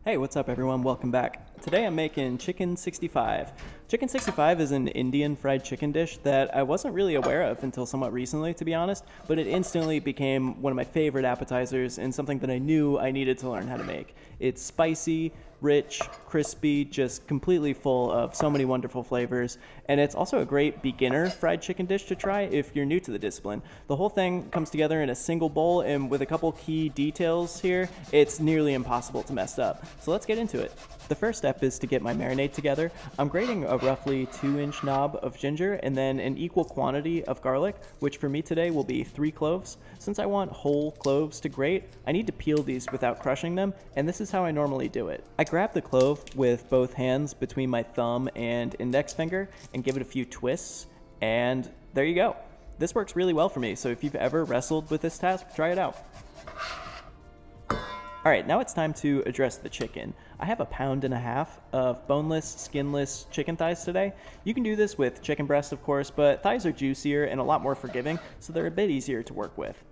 Hey, what's up everyone? Welcome back. Today I'm making chicken 65. Chicken 65 is an Indian fried chicken dish that I wasn't really aware of until somewhat recently, to be honest, but it instantly became one of my favorite appetizers and something that I knew I needed to learn how to make. It's spicy, rich, crispy, just completely full of so many wonderful flavors, and it's also a great beginner fried chicken dish to try if you're new to the discipline. The whole thing comes together in a single bowl, and with a couple key details here, it's nearly impossible to mess up. So let's get into it. The first step is to get my marinade together. I'm grating a roughly 2-inch knob of ginger and then an equal quantity of garlic, which for me today will be 3 cloves. Since I want whole cloves to grate, I need to peel these without crushing them, and this is how I normally do it. I grab the clove with both hands between my thumb and index finger and give it a few twists, and there you go. This works really well for me, so if you've ever wrestled with this task, try it out. Alright, now it's time to address the chicken. I have 1.5 pounds of boneless, skinless chicken thighs today. You can do this with chicken breast, of course, but thighs are juicier and a lot more forgiving, so they're a bit easier to work with.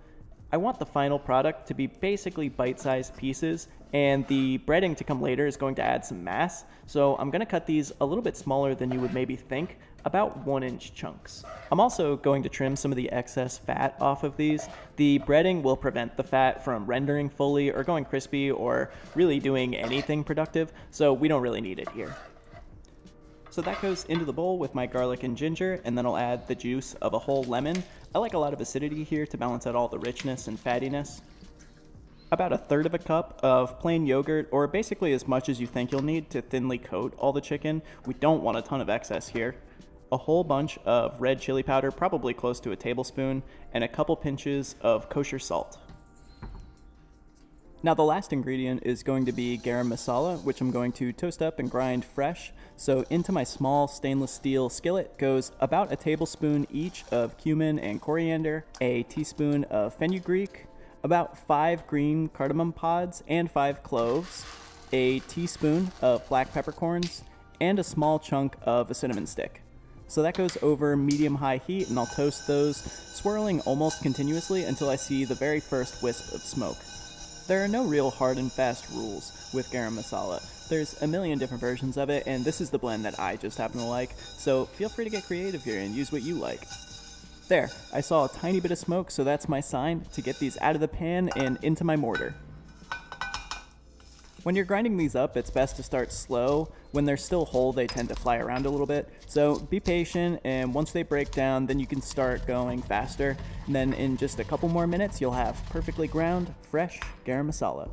I want the final product to be basically bite-sized pieces, and the breading to come later is going to add some mass, so I'm going to cut these a little bit smaller than you would maybe think, about 1-inch chunks. I'm also going to trim some of the excess fat off of these. The breading will prevent the fat from rendering fully or going crispy or really doing anything productive, so we don't really need it here. So that goes into the bowl with my garlic and ginger, and then I'll add the juice of a whole lemon. I like a lot of acidity here to balance out all the richness and fattiness. About 1/3 cup of plain yogurt, or basically as much as you think you'll need to thinly coat all the chicken. We don't want a ton of excess here. A whole bunch of red chili powder, probably close to a tablespoon, and a couple pinches of kosher salt. Now the last ingredient is going to be garam masala, which I'm going to toast up and grind fresh. So into my small stainless steel skillet goes about a tablespoon each of cumin and coriander, a teaspoon of fenugreek, about 5 green cardamom pods and 5 cloves, a teaspoon of black peppercorns, and a small chunk of a cinnamon stick. So that goes over medium-high heat, and I'll toast those, swirling almost continuously until I see the very first wisp of smoke. There are no real hard and fast rules with garam masala. There's a million different versions of it, and this is the blend that I just happen to like, so feel free to get creative here and use what you like. There, I saw a tiny bit of smoke, so that's my sign to get these out of the pan and into my mortar. When you're grinding these up, it's best to start slow. When they're still whole, they tend to fly around a little bit. So be patient, and once they break down, then you can start going faster. And then in just a couple more minutes, you'll have perfectly ground, fresh garam masala.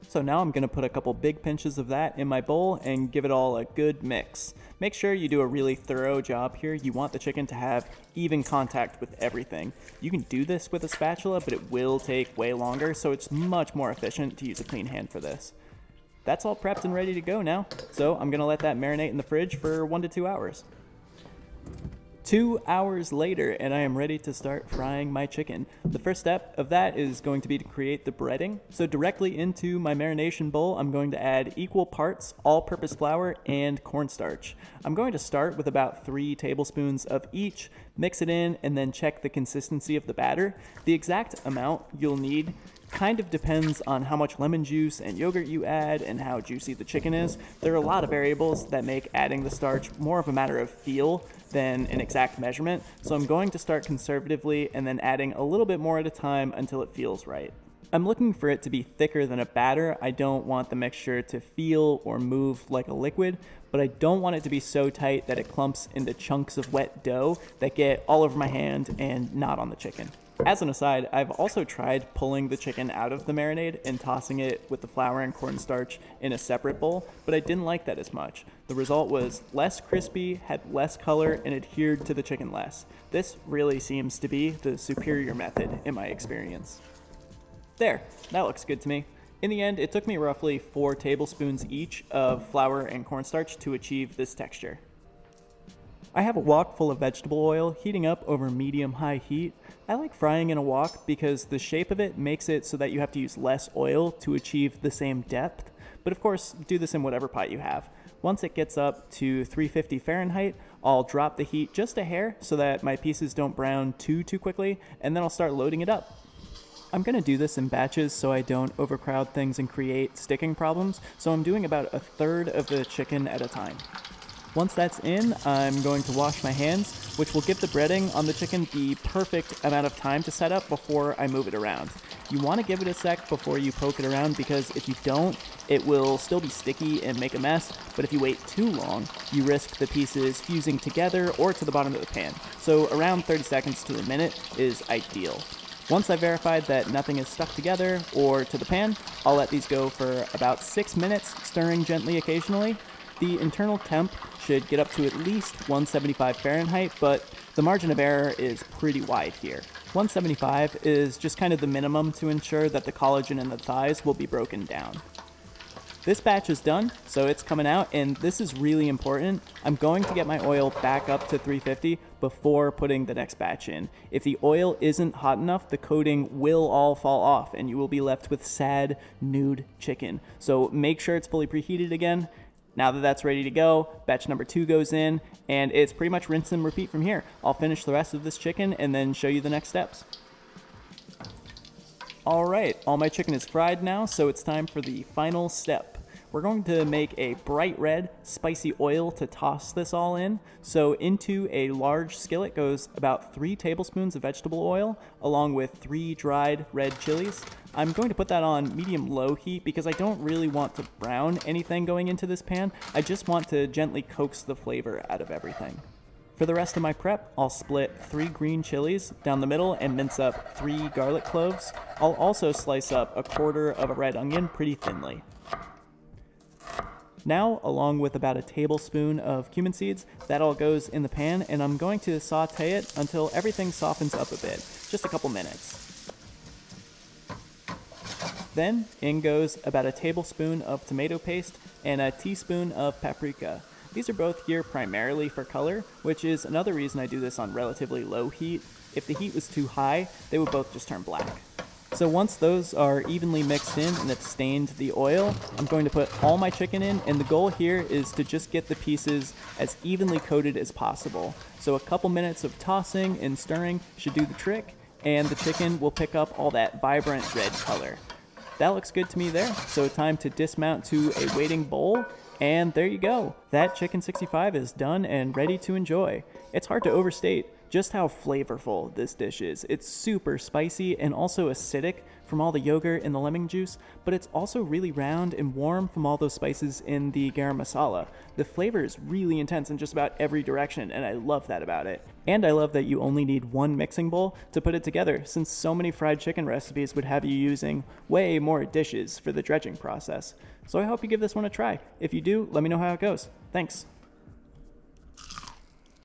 So now I'm gonna put a couple big pinches of that in my bowl and give it all a good mix. Make sure you do a really thorough job here. You want the chicken to have even contact with everything. You can do this with a spatula, but it will take way longer, so it's much more efficient to use a clean hand for this. That's all prepped and ready to go now, so I'm gonna let that marinate in the fridge for 1 to 2 hours. 2 hours later, and I am ready to start frying my chicken. The first step of that is going to be to create the breading. So directly into my marination bowl, I'm going to add equal parts all-purpose flour and cornstarch. I'm going to start with about 3 tablespoons of each, mix it in, and then check the consistency of the batter. The exact amount you'll need kind of depends on how much lemon juice and yogurt you add and how juicy the chicken is. There are a lot of variables that make adding the starch more of a matter of feel than an exact measurement, so I'm going to start conservatively and then adding a little bit more at a time until it feels right. I'm looking for it to be thicker than a batter. I don't want the mixture to feel or move like a liquid, but I don't want it to be so tight that it clumps into chunks of wet dough that get all over my hand and not on the chicken. As an aside, I've also tried pulling the chicken out of the marinade and tossing it with the flour and cornstarch in a separate bowl, but I didn't like that as much. The result was less crispy, had less color, and adhered to the chicken less. This really seems to be the superior method in my experience. There, that looks good to me. In the end, it took me roughly 4 tablespoons each of flour and cornstarch to achieve this texture. I have a wok full of vegetable oil heating up over medium-high heat. I like frying in a wok because the shape of it makes it so that you have to use less oil to achieve the same depth, but of course, do this in whatever pot you have. Once it gets up to 350 Fahrenheit, I'll drop the heat just a hair so that my pieces don't brown too quickly, and then I'll start loading it up. I'm going to do this in batches so I don't overcrowd things and create sticking problems, so I'm doing about a third of the chicken at a time. Once that's in, I'm going to wash my hands, which will give the breading on the chicken the perfect amount of time to set up before I move it around. You want to give it a sec before you poke it around, because if you don't, it will still be sticky and make a mess, but if you wait too long, you risk the pieces fusing together or to the bottom of the pan. So around 30 seconds to a minute is ideal. Once I've verified that nothing is stuck together or to the pan, I'll let these go for about 6 minutes, stirring gently occasionally. The internal temp should get up to at least 175 Fahrenheit, but the margin of error is pretty wide here. 175 is just kind of the minimum to ensure that the collagen in the thighs will be broken down. This batch is done, so it's coming out, and this is really important. I'm going to get my oil back up to 350 before putting the next batch in. If the oil isn't hot enough, the coating will all fall off, and you will be left with sad, nude chicken. So make sure it's fully preheated again. Now that that's ready to go, batch number 2 goes in, and it's pretty much rinse and repeat from here. I'll finish the rest of this chicken and then show you the next steps. Alright, all my chicken is fried now, so it's time for the final step. We're going to make a bright red, spicy oil to toss this all in. So into a large skillet goes about 3 tablespoons of vegetable oil, along with 3 dried red chilies. I'm going to put that on medium-low heat because I don't really want to brown anything going into this pan. I just want to gently coax the flavor out of everything. For the rest of my prep, I'll split 3 green chilies down the middle and mince up 3 garlic cloves. I'll also slice up a quarter of a red onion pretty thinly. Now, along with about a tablespoon of cumin seeds, that all goes in the pan, and I'm going to saute it until everything softens up a bit, just a couple minutes. Then, in goes about a tablespoon of tomato paste and a teaspoon of paprika. These are both here primarily for color, which is another reason I do this on relatively low heat. If the heat was too high, they would both just turn black. So once those are evenly mixed in and it's stained the oil, I'm going to put all my chicken in, and the goal here is to just get the pieces as evenly coated as possible. So a couple minutes of tossing and stirring should do the trick, and the chicken will pick up all that vibrant red color. That looks good to me there, so time to dismount to a waiting bowl, and there you go. That chicken 65 is done and ready to enjoy. It's hard to overstate just how flavorful this dish is. It's super spicy and also acidic from all the yogurt and the lemon juice, but it's also really round and warm from all those spices in the Garam Masala. The flavor is really intense in just about every direction, and I love that about it. And I love that you only need 1 mixing bowl to put it together, since so many fried chicken recipes would have you using way more dishes for the dredging process. So I hope you give this one a try. If you do, let me know how it goes. Thanks.